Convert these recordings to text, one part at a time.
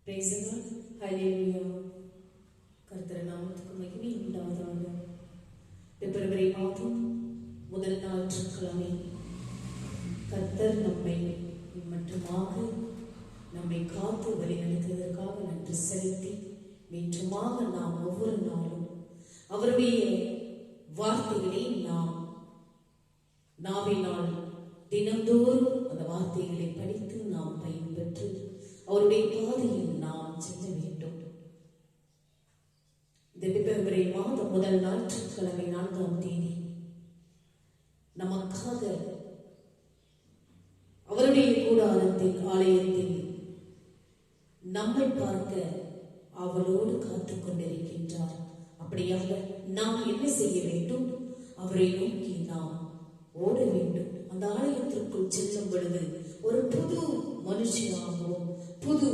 Praise the Lord. Hallelujah. கர்த்தர் நாமத்துக்கு மகிமை உண்டாவதாக. பிப்ரவரி மாதம் முதல் ஞாயிற்றுக்கிழமை கர்த்தர் நம்மை மட்டுமாக நம்மை காத்து வழிநடத்துவதற்காக நன்றி செலுத்தி மீண்டுமாக நாம் ஒவ்வொரு நாளும் அவருடைய வார்த்தைகளை நாம் நாவினால் தினந்தோறும் அந்த வார்த்தைகளை படித்து நாம் பயன்பெற்று அவருடைய பாதையில் நாம் செல்ல வேண்டும். இந்த பிப்ரவரி மாதம் முதல் ஞாயிற்றுக்கிழமை 4ஆம் தேதி நமக்காக அவருடைய கூடாரத்தில் ஆலயத்தில் நம்மை பார்க்க அவளோடு காத்துக் கொண்டிருக்கின்றார். அப்படியாக நாம் என்ன செய்ய வேண்டும்? அவரை நோக்கி நாம் ஓட வேண்டும். அந்த ஆலயத்திற்குள் செல்லும் பொழுது ஒரு புது மனுஷனாகவும் புது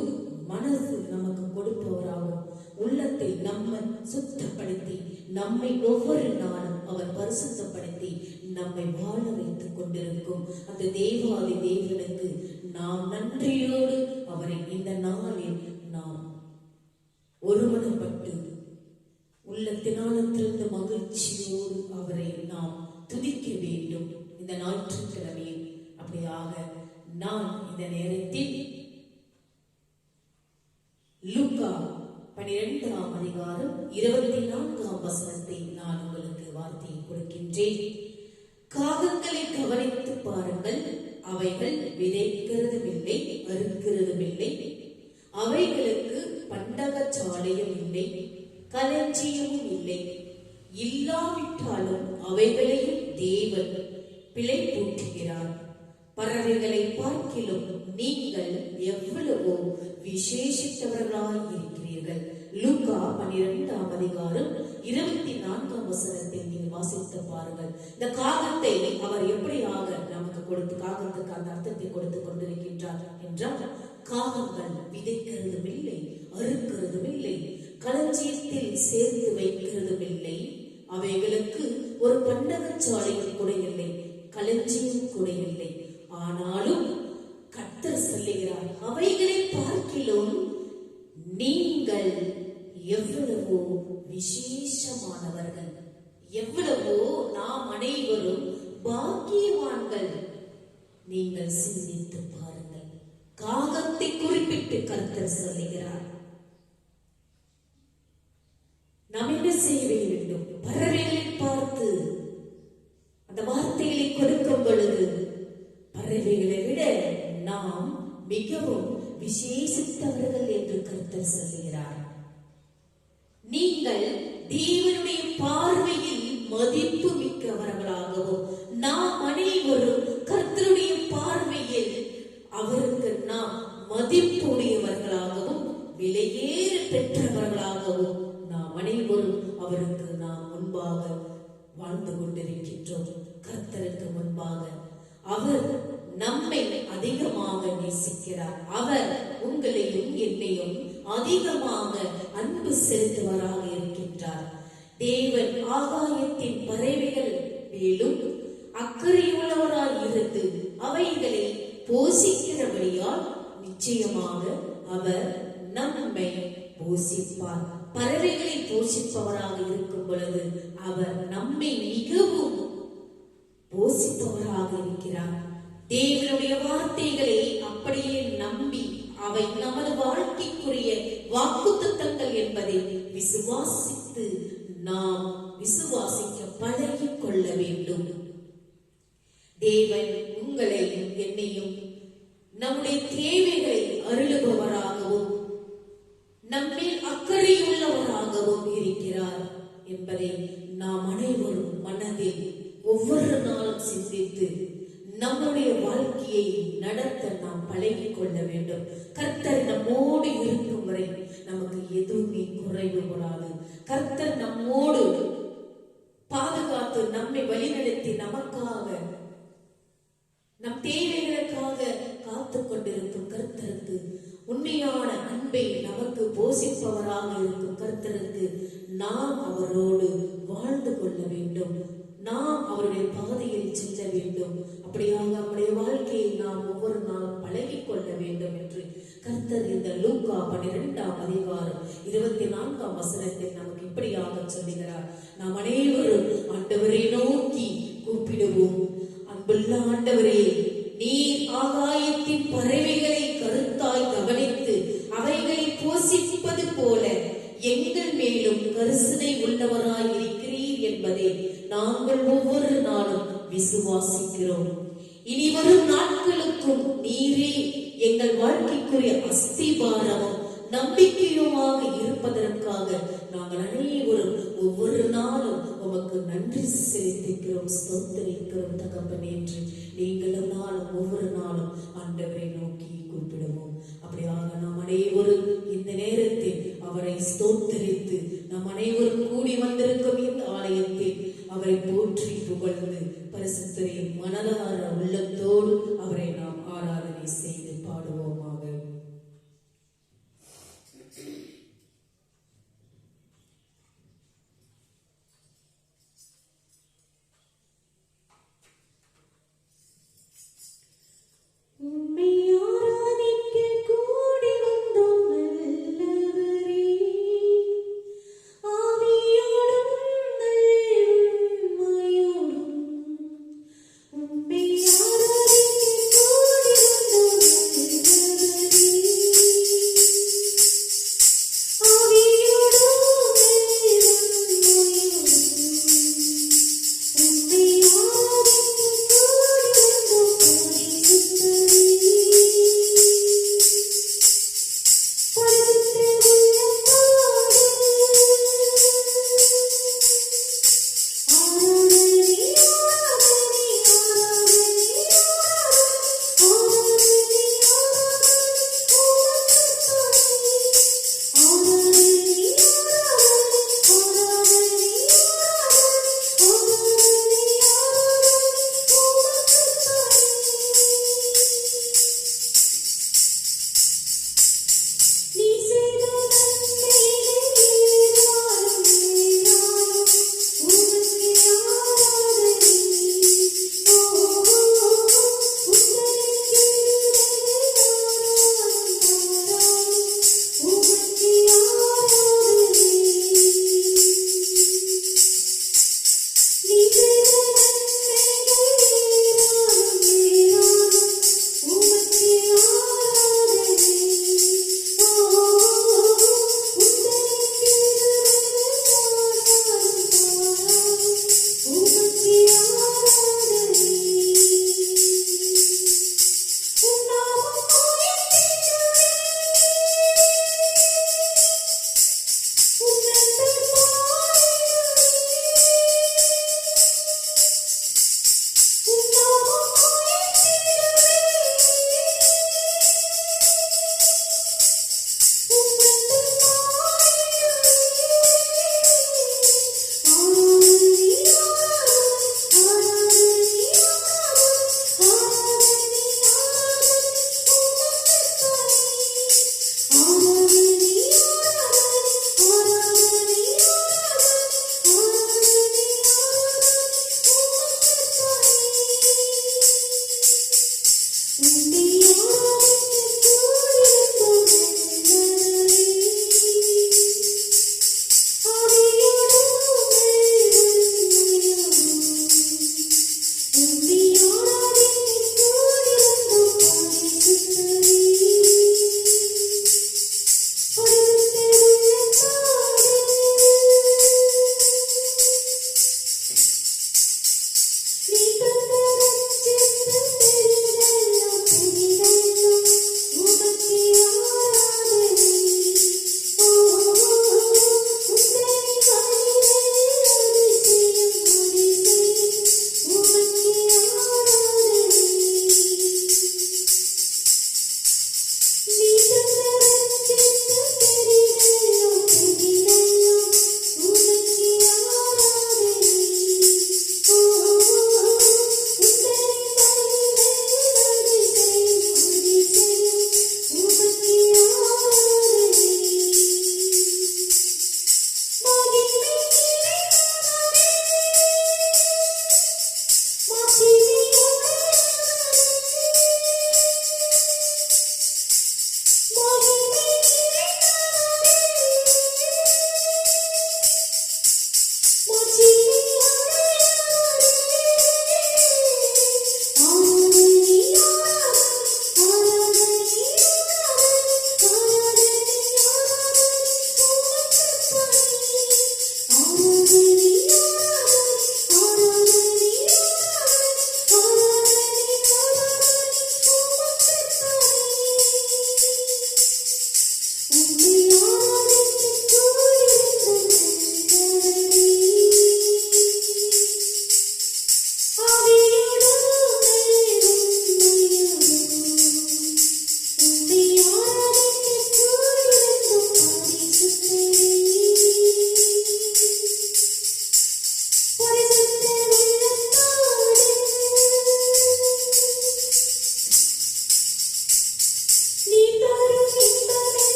மனசு நமக்கு கொடுப்பவராகவும் உள்ளத்தை நம்ம சுத்தப்படுத்தி நம்மை ஒவ்வொரு நாளும் அவர் பரிசுத்தப்படுத்தி நம்மை வாழ வைத்துக் கொண்டிருக்கும் அந்த தேவாதி தேவனுக்கு நாம் நன்றியோடு அவரை இந்த நாளில் நாம் ஒருமனப்பட்டு உள்ளத்தினாலத்திலிருந்து மகிழ்ச்சியோடு அவரை நாம் துதிக்க வேண்டும். இந்த ஞாயிற்றுக்கிழமையில் அப்படியாக நான் இந்த நேரத்தில் லூக்கா 12ஆம் அதிகாரம் 24ஆம் வசனத்தை நான் உங்களுக்கு வார்த்தையை கொடுக்கின்றேன். காகங்களை கவனித்து பாருங்கள், அவைகள் விதைக்கிறதும் இல்லை, அறுக்கிறதும் இல்லை, அவைகளுக்கு பண்டகச்சாலையும் இல்லை, களஞ்சியமும் இல்லை, இல்லாவிட்டாலும் அவைகளையும் தேவன் பிழை பூட்டுகிறார். பறவைகளை பார்க்கிலும் நீங்கள் எவ்வளவோ விசேஷித்தவர்களாய் இருக்கிறீர்கள். லூக்கா 12ஆம் அதிகாரம் 24ஆம் வசனத்தில் நீங்கள் வாசித்து பாருங்கள். இந்த காகத்தை அவர் எப்படியாக நமக்கு கொடுத்து காகத்துக்கு அந்த அர்த்தத்தை கொடுத்து கொண்டிருக்கின்றார் என்றால், காகங்கள் விதைக்கிறதும் இல்லை, அறுக்கிறதும் இல்லை, களஞ்சியத்தில் சேர்த்து வைக்கிறதும் இல்லை, அவைகளுக்கு ஒரு பண்டகச்சாலையும் கூட இல்லை, களஞ்சியம் கூட இல்லை. ஆனாலும் கர்த்தர் சொல்லுகிறார், அவைகளை பார்க்கிலும் நீங்கள் எவ்வளவோ விசேஷமானவர்கள், எவ்வளவோ நாம் அனைவரும் பாக்கியவான்கள். நீங்கள் சிந்தித்து பாருங்கள். காகத்தை குறிப்பிட்டு கர்த்தர் சொல்லுகிறார். நாம் என்ன செய்ய வேண்டும்? பறவைகளை பார்த்து அந்த வார்த்தைகளை கொடுக்கும் பொழுது பறவைகளை விட நாம் மிகவும் விசேஷித்தவர்கள் என்று கர்த்தர் சொல்கிறார். நீங்கள் தேவனுடைய பார்வையில் மதிப்பு மிக்கவர்களாகவும் நாம் அனைவரும் கர்த்தருடைய பார்வையில் அவருக்கு நாம் மதிப்புடையவர்களாகவும் விலையேற பெற்றவர்களாகவும் நாம் அனைவரும் அவருக்கு நாம் முன்பாக வாழ்ந்து கொண்டிருக்கின்றோம். கர்த்தருக்கு முன்பாக அவர் நம்மை அதிகமாக நேசிக்கிறார். அவர் உங்களையும் என்னையும் அதிகமாக அன்பு செலுத்துவராக இருக்கின்றார். தேவன் ஆகாயத்தின் பறவைகள் மேலும் அக்கறையுள்ளவராய் இருந்து அவைகளை போஷிக்கிறபடியால் நிச்சயமாக அவர் நம்மை போஷிப்பார். பறவைகளை போஷிப்பவராக இருக்கும் பொழுது அவர் நம்மை மிகவும் போஷிப்பவராக இருக்கிறார். தேவனுடைய வார்த்தைகளை அப்படியே நம்பி அவை நமது வாழ்க்கைக்குரிய வாக்குத்தத்தங்கள் என்பதை விசுவாசித்து நாம் விசுவாசிக்க பழகிக் கொள்ள வேண்டும். தேவன் உங்களையும் என்னையும் நம்முடைய தேவைகளை அருளுபவராகவும் நம்மில் அக்கறையுள்ளவராகவும் இருக்கிறார் என்பதை நாம் அனைவரும் மனதில் ஒவ்வொரு நாளும் சிந்தித்து நம்முடைய வாழ்க்கையை நடத்த நாம் பழகிக் கொள்ள வேண்டும். கர்த்தர் நம்மோடு இருக்கும் வரை நமக்கு எதுவுமே குறைவு கூடாது. கர்த்தர் நம்மோடு பாதுகாத்து நம்மை வழிநடத்தி நமக்காக நம் தேவைகளுக்காக காத்து கொண்டிருக்கும் கர்த்தருக்கு, உண்மையான அன்பை நமக்கு போஷிப்பவராக இருக்கும் கர்த்தருக்கு நாம் அவரோடு வாழ்ந்து கொள்ள வேண்டும். நாம் அவருடைய பாதையில் செல்ல வேண்டும். அப்படியாக நம்முடைய வாழ்க்கையை நாம் ஒவ்வொரு நாளும் பழகிக் கொள்ள வேண்டும் என்று கர்த்தர் இந்த லூக்கா 12 வசனத்தில் நமக்கு இப்படியாக சொல்லுகிறார், நாம் அனைவரும் ஆண்டவரை நோக்கி கூப்பிடுவோம். அன்புள்ள ஆண்டவரே, நீர் ஆகாயத்தின் பறவைகளை கருத்தாய் கவனித்து அவைகளை போஷிப்பது போல எங்கள் மேலும் கரிசனை உள்ளவராய் இருக்கிறீர் என்பதை நாங்கள் ஒவ்வொரு நாளும் விசுவாசிக்கிறோம். இனி வரும் நாட்களுக்கும் நீரே எங்கள் வாழ்க்கைக்குரிய அஸ்திபாரமும் நம்பிக்கையுமாக இருப்பதற்காக நாங்கள் அனைவரும் ஒவ்வொரு நாளும் உமக்கு நன்றி செலுத்திக்கிறோம், ஸ்தோத்திரிக்கிறோம் தகப்பனே என்று நீங்களும் நாளும் ஒவ்வொரு நாளும் ஆண்டவரை நோக்கி கூப்பிடுவோம். அப்படியாக நாம் அனைவரும் இந்த நேரத்தில் அவரை ஸ்தோத்திரித்து நம் அனைவரும் கூடி வந்திருக்கும் இந்த ஆலயத்தில் அவரை போற்றி புகழ்ந்து பரிசுத்தரின் மனதார உள்ளத்தோடு அவரை நாம் ஆராதனை செய்து பாடுவோமாக. ஆவியோடும்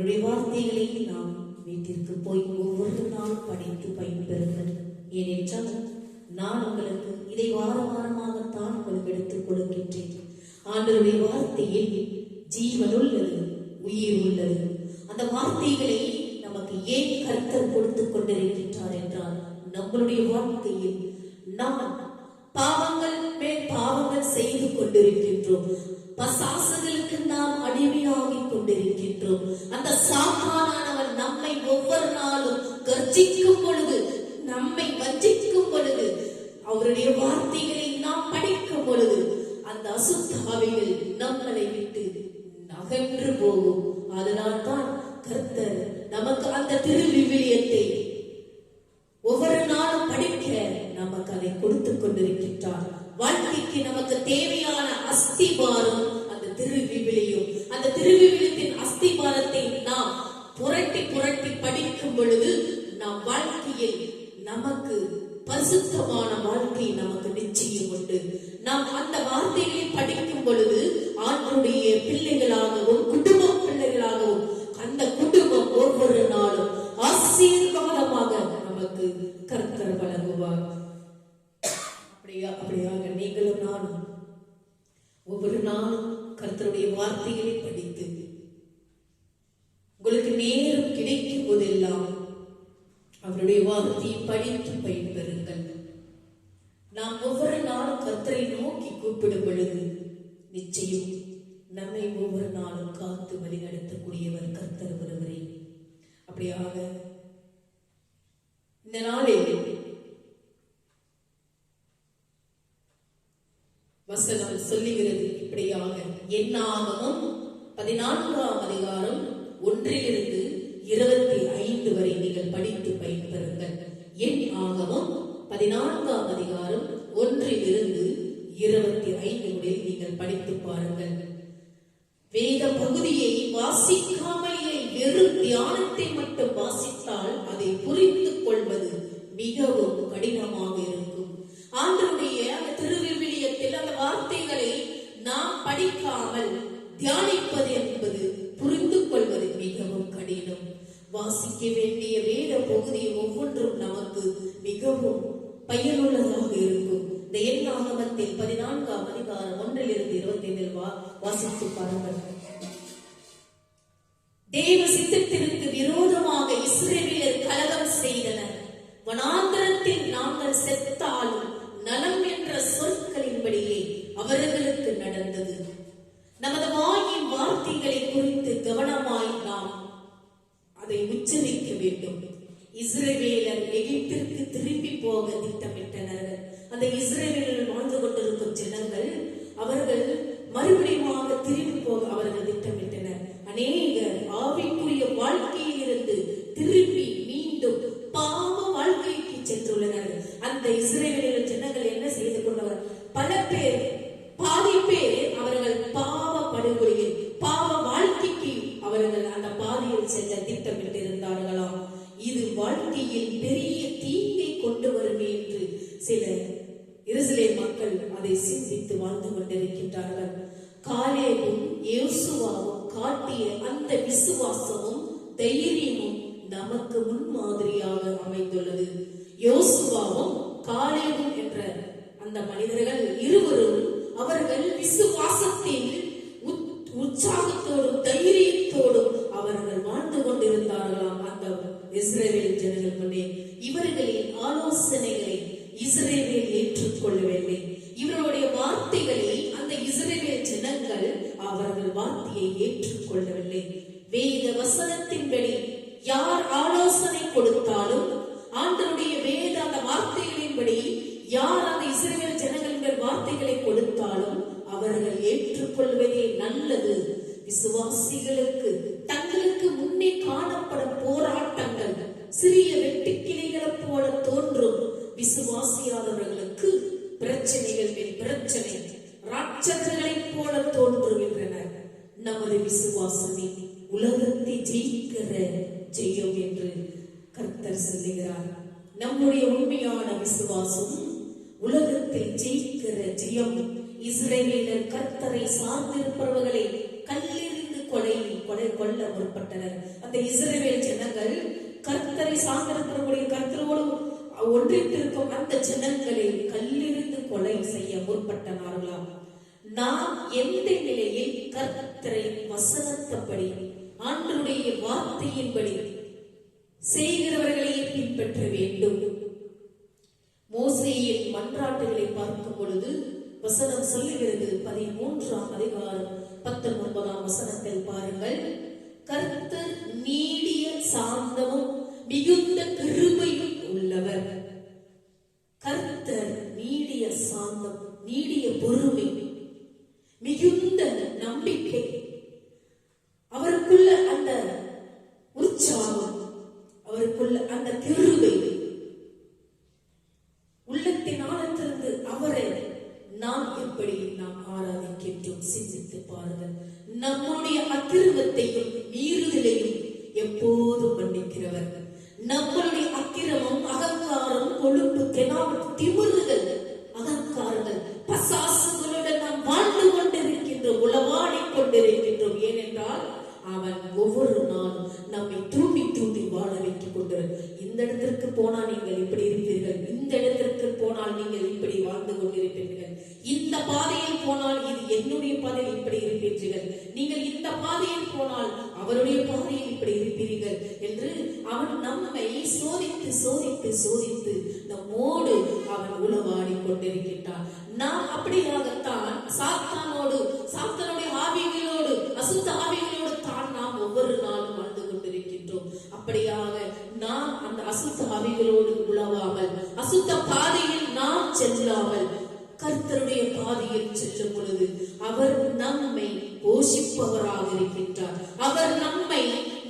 அவருடைய வார்த்தைகளை நாம் வீட்டிற்கு போய் ஒவ்வொரு நாள் படித்து பயன்பெறுங்கள். ஏனென்றால் நான் உங்களுக்கு இதை வாரமாகத்தான் உங்களுக்கு எடுத்துக் கொடுக்கின்றேன். ஆண்டவருடைய வார்த்தையில் ஜீவன் உள்ளது, உயிர் உள்ளது. அந்த வார்த்தைகளை நமக்கு ஏன் கர்த்தர் கொடுத்துக் கொண்டிருக்கின்றார் என்றால், நம்மளுடைய வாழ்க்கையில் நாம் பாவங்கள் மேல் பாவங்கள் செய்து கொண்டிருக்கின்றோம். பசாசுகளுக்கு நாம் அடிமையாகிக் கொண்டிருக்கின்றோம். அந்த சாத்தானானவன் நம்மை ஒவ்வொரு நாளும் கர்ஜிக்கும் பொழுது, நம்மை வஞ்சிக்கும் பொழுது, அவருடைய வார்த்தைகளை நாம் படிக்கும் பொழுது அந்த அசுத்தாவிகள் நம்மளை விட்டு அகன்று போகும். அதனால் தான் கர்த்தர் நமக்கு அந்த திருவிவிலியத்தை ஒவ்வொரு நாளும் படிக்க நமக்கு அதை கொடுத்துக் கொண்டிருக்கின்றார். வாழ்க்கைக்கு நமக்கு தேவையான அஸ்திபாரம் அந்த திருவிவிலியம். அந்த திருவிவிலியத்தின் அஸ்திபாரத்தை நாம் புரட்டி புரட்டி படிக்கும் பொழுது நம் வாழ்க்கையில் நமக்கு பரிசுத்தமான வாழ்க்கை நமக்கு நிச்சயம் உண்டு. நாம் அந்த வார்த்தைகளை படிக்கும் பொழுது ஆண்டவருடைய பிள்ளைகளாகவும் குடும்ப பிள்ளைகளாகவும் அந்த குடும்பம் ஒவ்வொரு நாளும் ஆசீர்வாதமாக நமக்கு கர்த்தர் வழங்குவார். அப்படியாக நீங்களும் நானும் ஒவ்வொரு நாளும் கர்த்தருடைய வார்த்தைகளை படித்து உங்களுக்கு நேரம் கிடைக்கும் போதெல்லாம் அவருடைய வார்த்தையை படித்து பயன்பெறுங்கள். நாம் ஒவ்வொரு நாளும் கர்த்தரை நோக்கி கூப்பிடும் பொழுது நிச்சயம் நம்மை ஒவ்வொரு நாளும் காத்து வழிநடத்தக்கூடியவர் கர்த்தர் ஒருவரே. அப்படியாக இந்த நாளில் வசனம் சொல்லுகிறது இப்படியாக, என்னாகமம் 14ஆம் அதிகாரம் 1-25 வரை நீங்கள் படித்து பயன்பெறுங்கள். என் ஆகமம் 14ஆம் அதிகாரம் 1-25 முடில் நீங்கள் படித்து பாருங்கள். வேத பகுதியை வாசிக்காமலே வெறும் தியானத்தை மட்டும் வாசித்தால் அதை புரிந்து கொள்வது மிகவும் கடினமாக இருக்கும். ஆண்டவருடைய அந்த திருவிவிலியத்தில் அந்த வார்த்தைகளை நாம் படிக்காமல் தியானிப்பது என்பது புரிந்து கொள்வது மிகவும் கடினம். வாசிக்க வேண்டிய வேத பகுதி ஒவ்வொன்றும் நமக்கு மிகவும் பயனுள்ளதாக இருக்கும். இந்த என்னாகமத்தில் 14ஆம் அதிகாரம் 1-25 வாசித்து பாருங்கள். தேவ சித்தத்திற்கு விரோதமாக இஸ்ரவேலர் கலகம் செய்தனர். வனாந்தரத்தில் நாங்கள் செத்தாலும் நலம் என்ற சொற்களின்படியே அவர்களுக்கு நடந்தது. நமது வாயின் வார்த்தைகளை குறித்து கவனமாய் நாம் அதை உச்சரிக்க வேண்டும். இஸ்ரவேலர் எகிப்திற்கு திரும்பி போக திட்டமிட்டனர். அந்த இஸ்ரவேலர் வாழ்ந்து கொண்டிருக்கும் ஜனங்கள் அவர்கள் மறுபடியும் திரும்பி போக அவர்கள் திட்டமிட்டனர். அநேகர் ஆவிக்குரிய வாழ்க்கையில் இருந்து திரும்பி மீண்டும் பாவ வாழ்க்கைக்கு சென்றுள்ளனர். அந்த இஸ்ரவேலர் ஜனங்கள் என்ன செய்து கொண்டவர்? பல பேர், பாதி பேர் அவர்கள் பாவ படுகொலையில் பாவ வாழ்க்கைக்கு அவர்கள் அந்த பாதையில் செல்ல திட்டமிட்டு இருந்தார்களாம். இது வாழ்க்கையில் பெரிய தீங்கை கொண்டு வரும் என்று சில எருசலேம் மக்கள் அதை சிந்தித்து வாழ்ந்து கொண்டிருக்கின்றார்கள். காலேபும் யோசுவாவும் காட்டிய அந்த விசுவாசமும் தைரியமும் நமக்கு முன்மாதிரியாக அமைந்துள்ளது. யோசுவாவும் காலேபும் என்ற அந்த மனிதர்கள் இருவரும் அவர்கள் விசுவாசத்தில் உற்சாகத்தோடும் தைரியத்தோடும் அவர்கள் வாழ்ந்து கொண்டிருந்தார்களாம். அந்த இஸ்ரவேல் ஜனங்களுடைய இவர்களின் ஆலோசனைகளை இஸ்ரவேல் ஏற்றுக்கொள்ளவில்லை. இவருடைய வார்த்தைகளை அந்த இஸ்ரவேல் ஜனங்கள் அவர்கள் வார்த்தையை ஏற்றுக்கொள்ளவில்லை. வேத வசனத்தின்படி யார் ஆலோசனை கொடுத்தாலும், ஆண்டவருடைய வேத அந்த வார்த்தைகளின்படி யார் அந்த இஸ்ரவேல் ஜனங்கள் வார்த்தைகளை கொடுத்தாலும் அவர்கள் ஏற்றுக்கொள்வதே நல்லது. விசுவாசிகளுக்கு தங்களுக்கு முன்னே காணப்படும் போராட்டங்கள் சிறிய வெட்டுக்கிளிகளை போல தோன்றும். விசுவாசியாதவர்களுக்கு பிரச்சனைகள் மேல் பிரச்சனை ராட்சதர்களைப் போல தோன்றுகின்றன. நமது விசுவாசமே உலகத்தை ஜெயிக்கிற ஜெயம் என்று கர்த்தர் சொல்லுகிறார். நம்முடைய உண்மையான விசுவாசம் உலகத்தில் ஜெயிக்கிற ஜெயம். இஸ்ரவேலர் கர்த்தரை சார்ந்திருப்பவர்களை கல்லெறிந்து கொலை கொல்ல முற்பட்டனர். அந்த இஸ்ரவேல் ஜனங்கள் கர்த்தரை சார்ந்திருக்கக்கூடிய கர்த்தரோடு ஒன்றித்திருக்கும் அந்த ஜனங்களை கல்லெறிந்து கொலை செய்ய முற்பட்டனார்களாம். நாம் எந்த நிலையில் கர்த்தரை வசனத்தபடி ஆண்டவருடைய வார்த்தையின்படி செய்கிறவர்களையே பின்பற்ற வேண்டும். மோசேயின் மன்றாட்டுகளை பார்க்கும் பொழுது வசனம் சொல்லுகிறது, 13ஆம் அதிகாரம் 19ஆம் வசனத்தில் பாருங்கள், கர்த்தர் நீடிய சாந்தமும் மிகுந்த கிருபையும் உள்ளவர். கர்த்தர் நீடிய சாந்தம், நீடிய பொறுமை, மிகுந்த நம்பிக்கை, அவருக்குள்ள அந்த உற்சாகம், அவருக்குள்ள அந்த கிருபை, உள்ளத்தின் ஆழத்திலிருந்து அவரை நாம் எப்படி நாம் ஆராதிக்கின்றோம் சிந்தித்து பாருங்கள். நம்முடைய அக்கிரமத்தையும் மீறுதலையும் எப்போதும் மன்னிக்கிறவர். நம்மளுடைய அக்கிரமம், அகங்காரம், கொழுப்பு, தெனாவட், திமிருகள், அகங்காரங்கள், பசாசுகளுடன் நாம் வாழ்ந்து கொண்டிருக்கின்றோம், உளவாடி கொண்டிருக்கின்றோம். ஏனென்றால் அவன் ஒவ்வொரு நாளும் நம்மை தூண்டி தூண்டி வாழ வைத்துக் கொண்டிரு. இந்த இடத்திற்கு போனால் நீங்கள் இப்படி இருப்பீர்கள், இந்த இடத்திற்கு போனால் நீங்கள் இப்படி வாழ்ந்து கொண்டிருப்பீர்கள், இந்த பாதையில் போனால் இது என்னுடைய பாதையில் இப்படி இருப்பீர்கள், நீங்கள் இந்த பாதையில் போனால் அவருடைய பாதையில் இப்படி இருப்பீர்கள் என்று அவன் நம்மை சோதித்து சோதித்து சோதித்து நம்மோடு அவன் உளவாடி கொண்டிருக்கின்றான். நாம் அப்படியாகத்தான் சாத்தானுடைய ஆவிகளோடு, அசுத்த ஆவிகளோடு தான் நாம் ஒவ்வொரு நாளும் வாழ்ந்து கொண்டிருக்கின்றோம். அப்படியாக நாம் அந்த அசுத்த ஆவிகளோடு உழவாமல், அசுத்த பாதையில் நாம் செல்லாமல் கர்த்தருடைய பாதையில் செல்லும் பொழுது அவர் நம்மை போஷிப்பவராக இருக்கின்றார். அவர் நம்மை,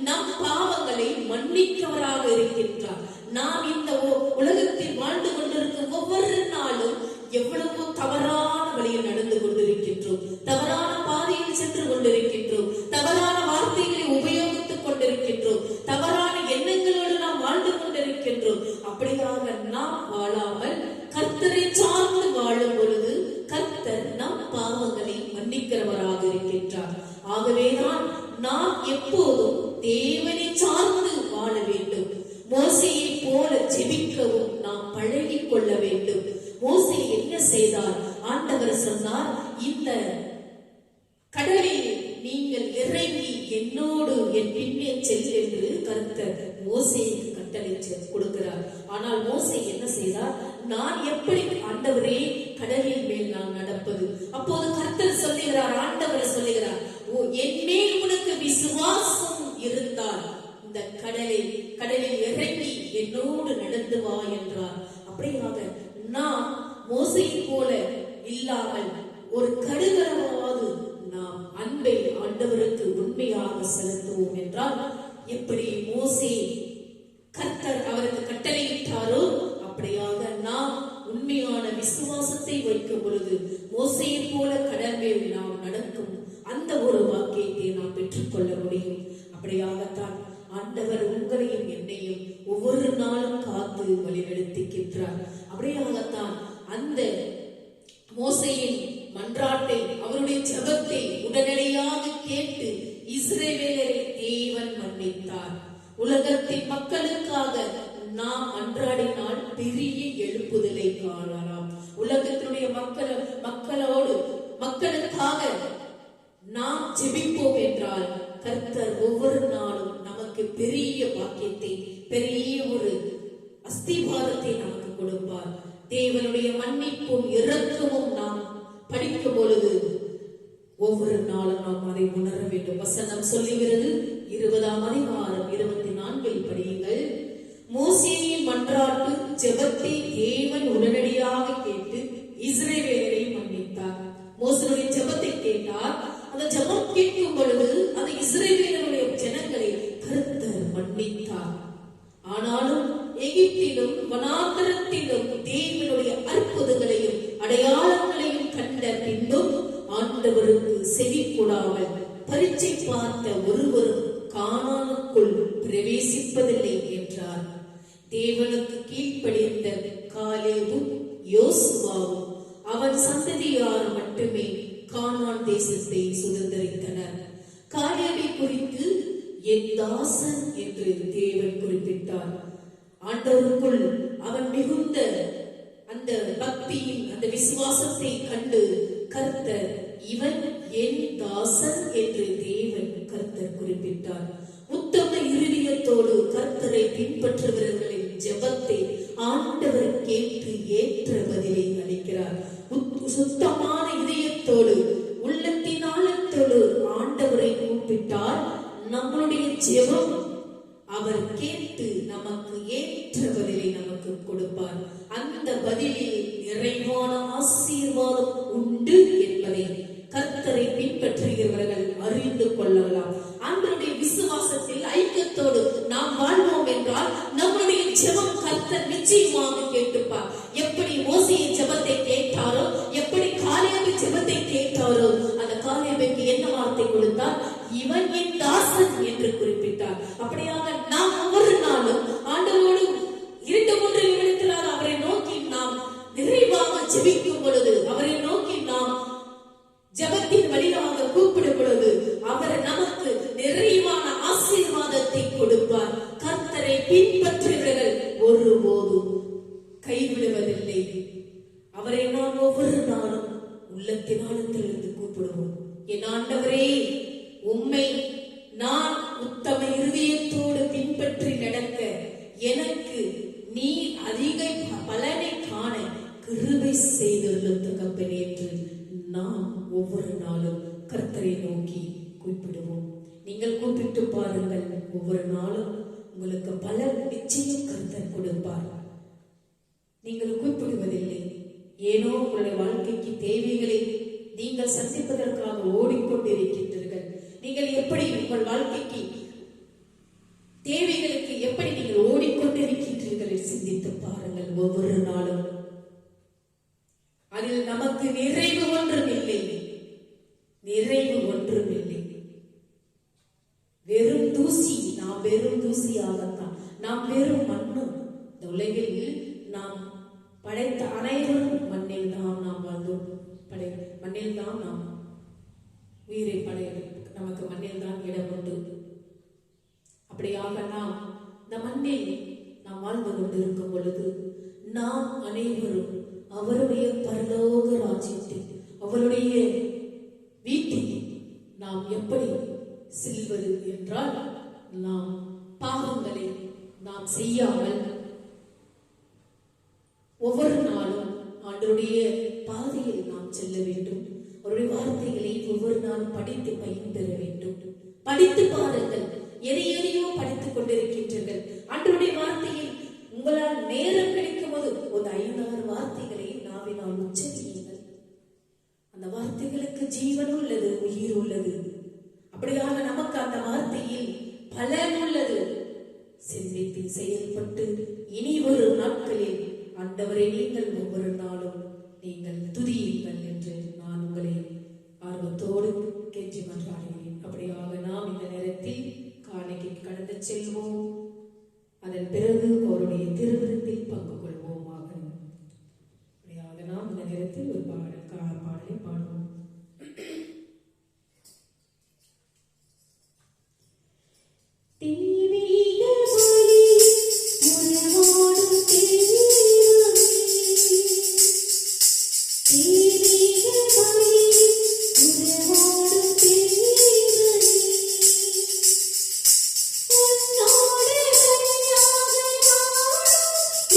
நம் பாவங்களை மன்னிக்கவராக இருக்கின்றார். நாம் இந்த உலகத்தில் வாழ்ந்து கொண்டிருக்கும் ஒவ்வொரு நாளும் எவ்வளவோ தவறான வழியில் நடந்து கொண்டிருக்கின்றோம், தவறான பாதையில் சென்று கொண்டிருக்கின்றோம், தவறான வார்த்தைகளை உபயோகித்துக் கொண்டிருக்கின்றோம், தவறான எண்ணங்களோடு நாம் வாழ்ந்து கொண்டிருக்கின்றோம். அப்படியாக நாம் வாழாமல் கர்த்தரை சார்ந்து வாழும் பொழுது கர்த்தர் நம் பாவங்களை மன்னிக்கிறவராக இருக்கின்றார். ஆகவேதான் நாம் எப்போதும் தேவனை சார்ந்து வாழ வேண்டும். மோசேயை போல ஜெபிக்கவும் நாம் பழகிக் கொள்ள வேண்டும். மோசே என்ன செய்தார்? ஆண்டவர் சொன்னார், இந்த கடலில் நீங்கள் இறங்கி என்னோடு என் பின்னே செல் என்று கர்த்தர் மோசேக்கு கட்டளை கொடுக்கிறார். ஆனால் மோசே என்ன செய்தார்? நான் எப்படி ஆண்டவரே கடலின் மேல் நான் நடப்பது? அப்போது கர்த்தர் சொல்லுகிறார், ஆண்டவர் சொல்லுகிறார், என் மேல் உனக்கு விசுவாசம் இருந்தால் இந்த கடலில் இறங்கி என்னோடு நடந்து வா என்றார். அப்படியாக நாம் மோசேயை போல இல்லாமல் ஒரு கடுகளவாவது நாம் அன்பை ஆண்டவருக்கு உண்மையாக செலுத்துவோம் என்றால், எப்படி மோசே கர்த்தர் அவருக்கு கட்டளையிட்டாரோ அப்படியாக நாம் உண்மையான விசுவாசத்தை வைக்கும் பொழுது மோசேயை போல கடல் மேல் நாம் நடக்கும் அந்த ஒரு வாக்கியத்தை நாம் பெற்றுக்கொள்ள முடியும். அப்படியாகத்தான் ஆண்டவர் உங்களையும் என்னையும் ஒவ்வொரு நாளும் காத்து வழிநடத்துகின்றார். அப்படியாகத்தான் அந்த மோசேயின் மன்றாட்டை, அவருடைய ஜெபத்தை உடனடியாக கேட்டு இஸ்ரவேலரை தேவன் மன்னித்தார். உலகத்தின் மக்களுக்காக நாம் மன்றாடினால் பெரிய எழுப்புதலை காணலாம். உலகத்தினுடைய மக்களுக்காக நாம் ஜெபிப்போம் என்றால் கர்த்தர் ஒவ்வொரு நாளும் நமக்கு பெரிய வாக்கியத்தை, பெரிய ஒரு அஸ்திவாரத்தை நமக்கு கொடுப்பார். தேவனுடைய மன்னிப்பும் இரக்கமும் நாம் படிக்கும் பொழுது ஒவ்வொரு நாளும் நாம் அதை உணர வேண்டும். வசனம் சொல்லுகிறது, 20ஆம் அதிகாரம் 24 படியுங்கள். மோசேயின் மன்றாட்டு ஜெபத்தை தேவன் உடனடியாக கேட்டு இஸ்ரவேலரை மன்னித்தார். மோசேயுடைய ஜெபத்தை கேட்டார். அந்த ஜெபம் கேட்கும் பொழுது அந்த இஸ்ரவேலருடைய ஜனங்களை கர்த்தர் மன்னித்தார். ஆனாலும் எகிப்திலும் வனாந்தரத்திலும் தேவனுடைய அற்புதங்களையும் அடையாளங்களையும் கண்ட பின்னும் ஆண்டவருக்கு செவி கொடாமல் பரீட்சை பார்த்த ஒருவரும் கானானுக்குள் பிரவேசிப்பதில்லை என்றார். தேவனுக்கு கீழ்ப்படிந்த காலேபும் யோசுவாவும் அவன் சந்ததியார் மட்டுமே கானான் தேசத்தை சுதந்திரித்தனர். காலேபை குறித்து என் தாசன் என்று தேவன் குறிப்பிட்டார். ஆண்டவருக்குள் அவன் மிகுந்த அந்த பக்தியின் அந்த விசுவாசத்தை கண்டு கர்த்தர் இவன் என் தாசன் என்று தேவன் கர்த்தர் குறிப்பிட்டார். உத்தம இருதயத்தோடு கர்த்தரை பின்பற்றுபவர்களின் ஜெபத்தை ஆண்டவர் கேட்டு ஏற்ற பதிலை அளிக்கிறார். சுத்தமான இதயத்தோடு உள்ளத்தின் ஆழத்தோடு ஆண்டவரை கூப்பிட்டால் நம்மளுடைய ஜெபம் அவர் கேட்டு நமக்கு ஏற்ற பதிலை நமக்கு கொடுப்பார். அந்த பதிலில் நிறைவான ஆசீர்வாதம் உண்டு என்பதை கர்த்தரை பின்பற்றுகிறவர்கள் அறிந்து கொள்ளலாம். ஆண்டவருடைய விசுவாசத்தில் ஐக்கியத்தோடு நாம் வாழ்வோம் என்றால் நம்முடைய ஜெபம் கர்த்தர் நிச்சயமாக கேட்டுப்பார். எப்படி மோசேயின் ஜெபத்தை கேட்டாரோ, எப்படி காலேபு ஜெபத்தை கேட்டாரோ, அந்த காலேபுக்கு என்ன வார்த்தை கொடுத்தார்? இவன் என் தாசன் என்று குறிப்பிட்டார். அப்படியாக நாம் ஒவ்வொரு நாளும் ஆண்டவரோடு 2-3 நிமிடத்திலாவது அவரை நோக்கி நாம் நிறைவாக ஜெபிக்கும் பொழுது, அவரை நோக்கி நாம் ஜெபத்தின் வழியாக கூப்பிடும் பொழுது அவர் நமக்கு நிறைவான ஆசீர்வாதத்தை கொடுப்பார். கர்த்தரை பின்பற்றுகிறவர்கள் ஒருபோதும் கைவிடுவதில்லை. அவரை நாம் ஒவ்வொரு நாளும் உள்ளத்தின் ஆழத்திலிருந்து கூப்பிடுவோம். என் ஆண்டவரே, உம்மை நான் உத்தம இருதயத்தோடு பின்பற்றி நடக்க எனக்கு நீ அதிக பலனை காண கிருபை செய்துள்ள தகப்பனே என்று நாம் ஒவ்வொரு நாளும் கர்த்தரை நோக்கி கூப்பிடுவோம். நீங்கள் கூப்பிட்டு பாருங்கள், ஒவ்வொரு நாளும் உங்களுக்கு பல நிச்சயம் கர்த்தர் கொடுப்பார். நீங்கள் கூப்பிடுவதில்லை, ஏனோ உங்களுடைய வாழ்க்கைக்கு தேவைகளை நீங்கள் சந்திப்பதற்காக ஓடிக்கொண்டிருக்கின்றீர்கள். நீங்கள் எப்படி உங்கள் வாழ்க்கைக்கு தேவைகளுக்கு எப்படி நீங்கள் ஓடிக்கொண்டிருக்கின்றீர்கள் சிந்தித்து பாருங்கள். ஒவ்வொரு நாளும் அதில் நமக்கு நிறைவு ஒன்றும் இல்லை, நிறைவு ஒன்றும் இல்லை. வெறும் தூசி, நாம் வெறும் தூசியாகத்தான், நாம் வெறும் மண்ணு. இந்த உலகில் நாம் படைத்த அனைவரும் மண்ணில் தான் நாம் வாழ்ந்தோம். மண்ணில் தான் நாம் உயிரை நமக்கு மண்ணில் தான் இடம் உண்டு. அப்படியாக நாம் இந்த மண்ணில் நாம் வாழ்ந்து கொண்டிருக்கும் பொழுது நாம் அனைவரும் அவருடைய பரலோக ராஜ்யத்தில், அவருடைய வீட்டில் நாம் எப்படி செல்வது என்றால், நாம் பாவங்களை நாம் செய்யாமல் ஒவ்வொரு நாளும் ஆண்டவருடைய பாதையில் நாம் செல்ல வேண்டும். அவருடைய வார்த்தைகளை ஒவ்வொரு நாளும் படித்து பயன்பெற வேண்டும். படித்து பாருங்கள், எதையோ படித்துக் கொண்டிருக்கின்றீர்கள். ஆண்டவருடைய வார்த்தையில் உங்களால் நேரம் கிடைக்கும் போது ஒரு 5-6 வார்த்தைகளை நாவினால் உச்சரியுங்கள். அந்த வார்த்தைகளுக்கு ஜீவன் உள்ளது, உயிர் உள்ளது. அப்படியாக நமக்கு அந்த வார்த்தையில் பலன் உள்ளது. சிந்தித்து செயல்பட்டு இனி வரும் நாட்களில் ஆண்டவரை நீங்கள் ஒவ்வொரு நாளும் நீங்கள் துதியுங்கள் என்று நான் உங்களை ஆர்வத்தோடு கேட்டு மன்றாடுகிறேன். அப்படியாக நாம் இந்த நேரத்தில் காணிக்கை கடந்து செல்வோம். அதன் பிறகு அவருடைய திருவிருந்தில் பங்கு கொள்வோமாக. அப்படியாக நாம் இந்த நேரத்தில் ஒரு பாடலை பாடுவோம்.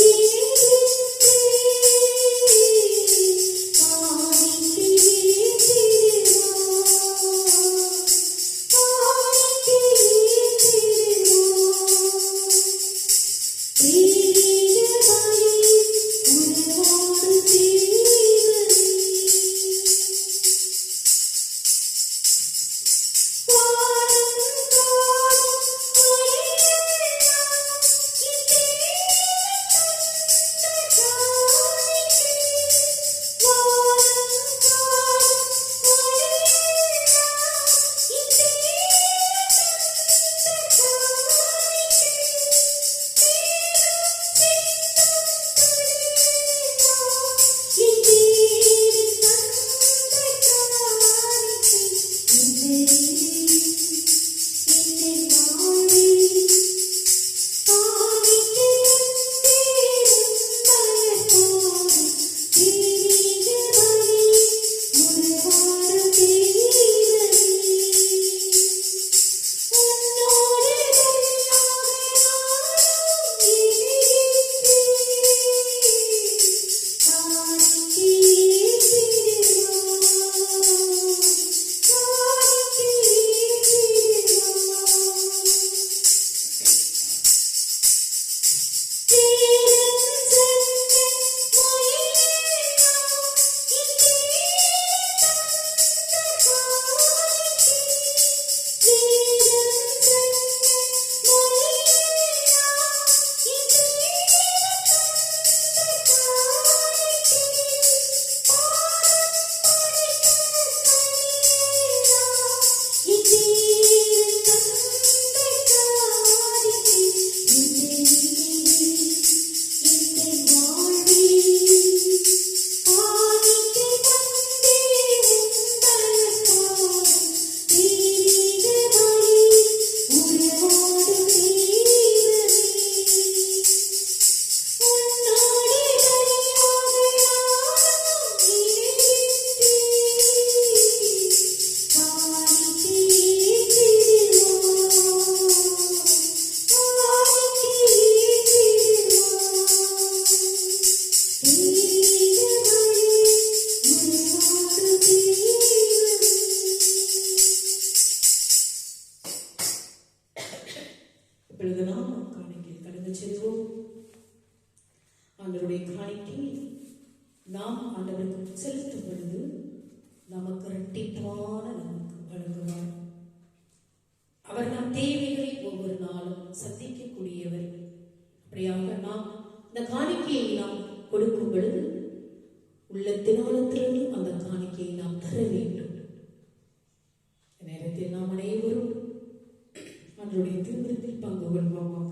Yeah. இப்பொழுது நாம் காணிக்கை கடந்து செல்வோம். ஆண்டவருடைய காணிக்கை நாம் ஆண்டவருக்கு செலுத்தும் பொழுது நமக்கு இரட்டிப்பான நமக்கு வழங்குவார். அவர் நம் தேவைகளை ஒவ்வொரு நாளும் சந்திக்கக்கூடியவர். அப்படியாக நாம் இந்த காணிக்கையை நாம் கொடுக்கும் பொழுது உள்ளத்தினாலத்திலிருந்து அந்த காணிக்கையை நாம் தர வேண்டும். நேரத்தில் நாம் அனைவரும் அவருடைய திருமணத்தில் பங்கு கொள்வோமாக.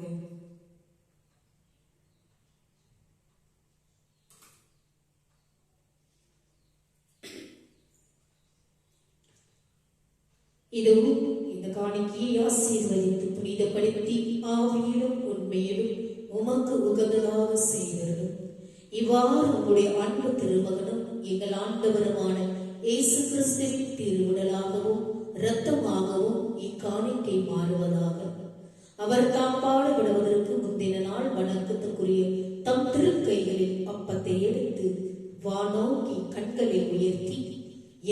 இதுவும் இந்த காணிக்கையை ஆசீர்வதித்து புனிதப்படுத்தி ஆவியிலும் உண்மையிலும் உமக்கு உகந்ததாக செய்தீர்கள். இவ்வாறு உங்களுடைய அன்பு திருமகனும் எங்கள் ஆண்டவருமான இயேசு கிறிஸ்துவின் திருவுடலாகவும் இரத்தமாகவும் இக்காணிக்கை மாறுவதாக. அவர் தாம் பாடுபடுவதற்கு முந்தின நாள் வணக்கத்துக்குரிய தம் திருக்கைகளில் அப்பத்தை எடுத்து வானோக்கி கண்களை உயர்த்தி,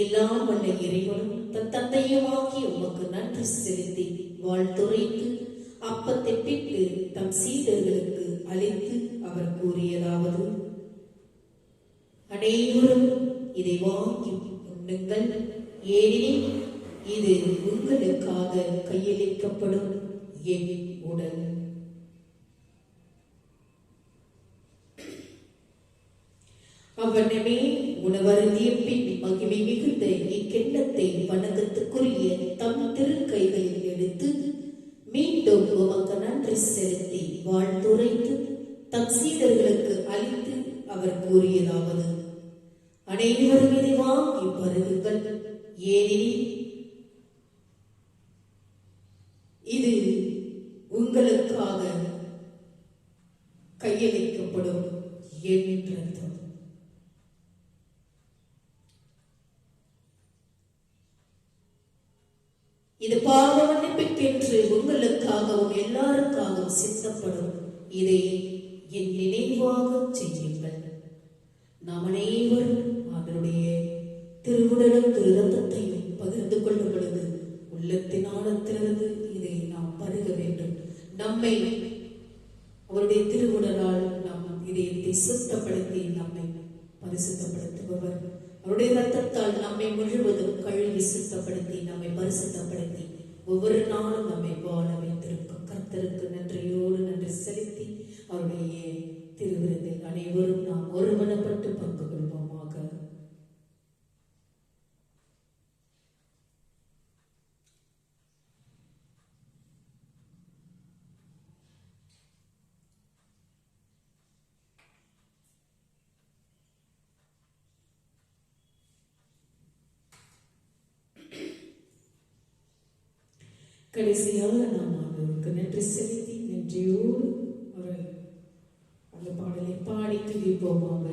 எல்லாம் வல்ல இறைவனும் தன் தந்தையுமாகி உமக்கு நன்றி செலுத்தி வாழ்த்துரைத்து அப்பத்தை பிட்டு தம் சீடர்களுக்கு அளித்து அவர் கூறியதாவது: அனைவரும் இதை வாங்கி உண்ணுங்கள், ஏனெனில் இது உங்களுக்காக கையளிக்கப்படும் என் உடல். அவ்வண்ணமே உணவருந்திய பின் மகிமை மிகுந்த இக்கிண்ணத்தை வணக்கத்துக்குரிய தம் திருக்கைகளில் எடுத்து மீண்டும் உமக்கு நன்றி செலுத்தி வாழ்த்துரைத்து தம் சீடர்களுக்கு அளித்து அவர் கூறியதாவது: அனைவரும் இதை வாங்கி பருகுங்கள், ஏனெனில் இது உங்களுக்காக கையளிக்கப்படும் என் இரத்தம். இது பாவ மன்னிப்புக்கென்று உங்களுக்காகவும் எல்லாருக்காகவும் சித்தப்படும். இதை என் நினைவாக செய்யுங்கள். நாம் அனைவரும் அவருடைய திருவுடலும் திரு இரத்தத்தையும் பகிர்ந்து கொள்ளும் பொழுது உள்ளத்தின் ஆழத்திலிருந்து இதை நாம் பருக வேண்டும். நம்மை அவருடைய திருவுடலால் நாம் இதயத்தை சுத்தப்படுத்தி நம்மை பரிசுத்தப்படுத்துபவர். அவருடைய இரத்தத்தால் நம்மை முழுவதும் கழுவி சுத்தப்படுத்தி நம்மை பரிசுத்தப்படுத்தி ஒவ்வொரு நாளும் நம்மை வாழ வைத்திருக்கும் கர்த்தருக்கு நன்றியோடு நன்றி செலுத்தி அவருடைய திருவிருந்தில் அனைவரும் நாம் ஒருமனப்பட்டு பங்கு கொள்வோமாக. கடைசியாக நாம் அவருக்கு நன்றி செலுத்தி நன்றியோடு அவர் அந்த பாடலை பாடி துதிப்போமாக.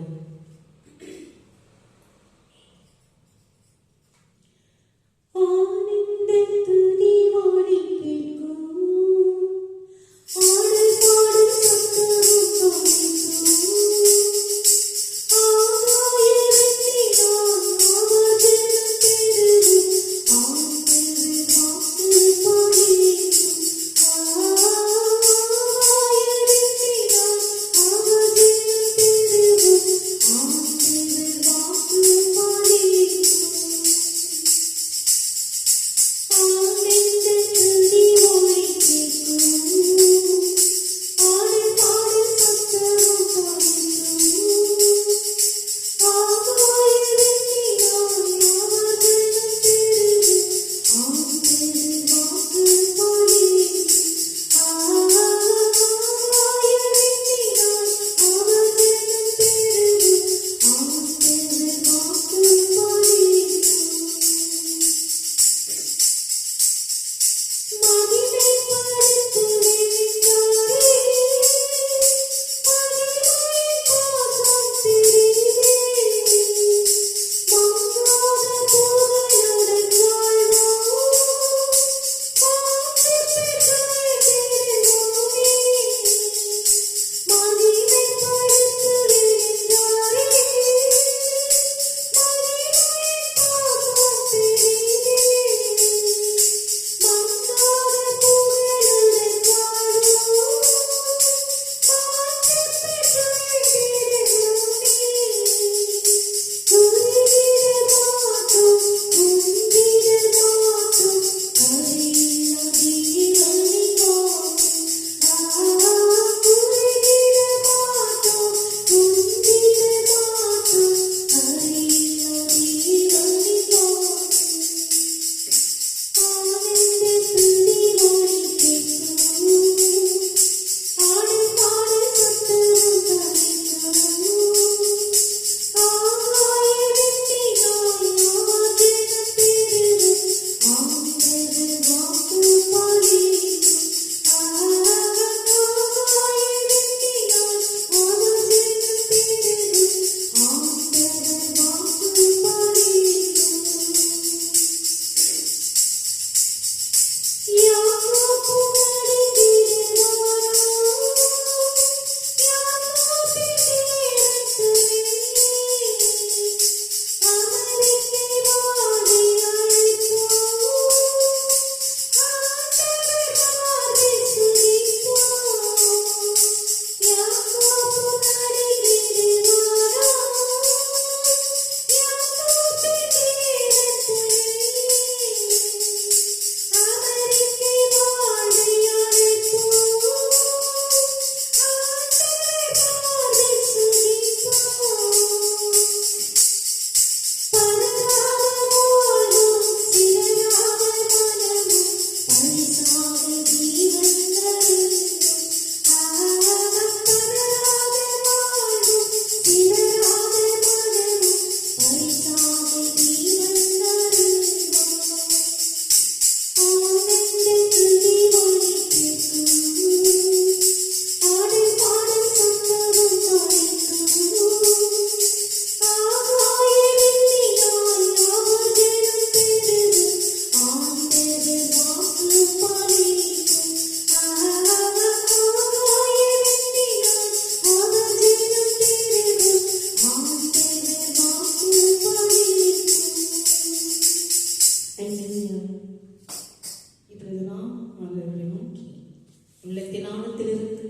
உள்ளத்தின் ஆழத்திலிருந்து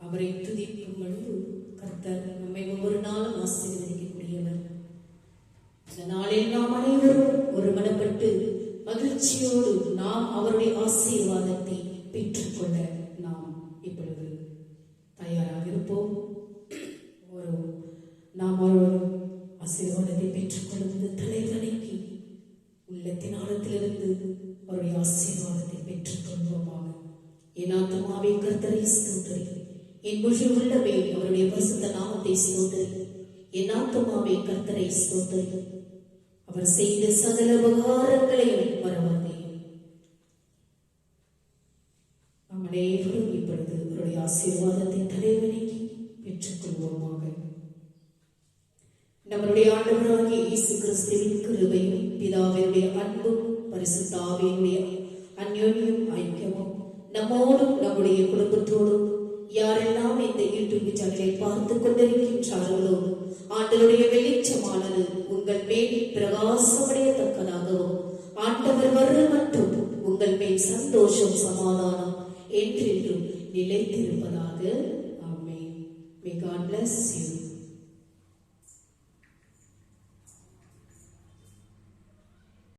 அவரை துதிக்கும் பொழுது கர்த்தர் நம்மை ஒவ்வொரு நாளும் ஆசீர்வதிக்கக்கூடியவர். இந்த நாளில் நாம் அனைவரும் ஒருமனப்பட்டு மகிழ்ச்சியோடு நாம் அவருடைய ஆசீர்வாதத்தை பெற்றுக்கொள்ள நாம் இப்பொழுது தயாராக இருப்போம். நாம் ஒரு ஆசீர்வாதத்தை பெற்றுக்கொள்வது தலைவனைக்கு உள்ளத்தின் ஆழத்திலிருந்து அவருடைய ஆசீர்வாதத்தை பெற்றுக்கொள்வோமாக. என் ஆத்துமாவே கர்த்தரை ஸ்தோத்திரி, என் முழு உள்ளமே அவருடைய பரிசுத்த நாமத்தை ஸ்தோத்திரி. என் ஆத்துமாவே கர்த்தரை ஸ்தோத்திரி, அவர் செய்த சகல உபகாரங்களையும் மறவாதே. நாம் அனைவரும் இப்பொழுது அவருடைய ஆசீர்வாதத்தை தலைவனைக்கு பெற்றுக்கொள்வோமாக. நம்முடைய ஆண்டவராகிய இயேசு கிறிஸ்துவின் கிருபையும் பிதாவினுடைய அன்பும் பரிசுத்த ஆவியினுடைய அந்யோன்யம் ஐக்கியமும் நம்மோடும் நம்முடைய குடும்பத்தோடும் யாரெல்லாம் இந்த யூடியூப் சேனலை பார்த்து கொண்டிருக்கின்றார்களோ ஆண்டவருடைய வெளிச்சமானது உங்கள் மேல் பிரகாசமடையத்தக்கதாகவும் ஆண்டவர் வர மட்டும் உங்கள் மேல் சந்தோஷம் சமாதானம் என்றென்றும் நிலைத்திருப்பதாக. ஆமென். May God bless you.